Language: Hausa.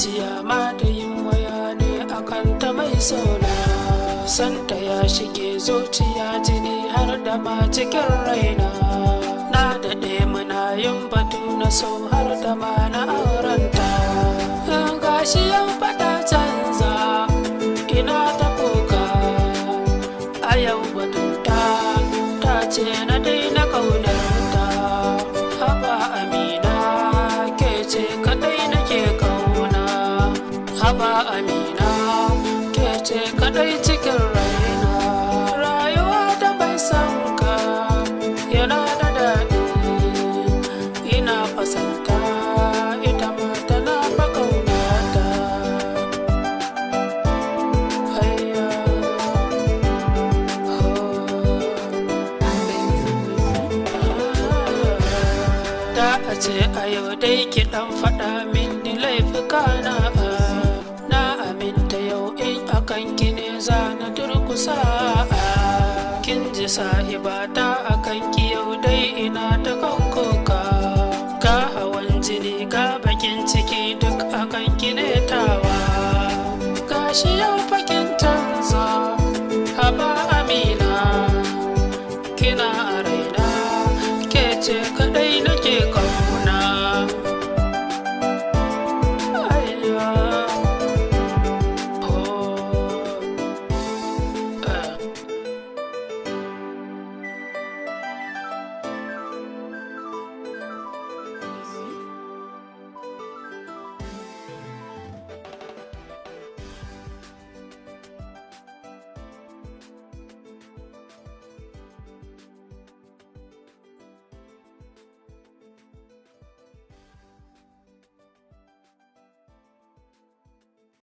zuciya ma da yin waya ne akan ta mai sona. Santa ya shige zuciya jini har da ma cikin raina. Na daɗe muna yin batu na so har da ma na aurenta. Gashi yau faɗa canza ina ta kuka. A yau batunta ta ce na daina ƙaunarta. Haba Amina ke ce kaɗai nake ƙauna. Haba Amina ke ce kaɗai cikin raina. Rayuwa da bai san ka yana da daɗi. Ina fasanta ita ma tana fa ƙaunata. Hayya da a ce a yau dai ki ɗan faɗa mini laifuka na. Na aminta yau in akan ki ne za na durkusa. Kin ji sahibata akan ki yau dai ina ta kan kuka. Ga hawan jini ga bakin ciki duk akan ki ne tawa. Gashi yau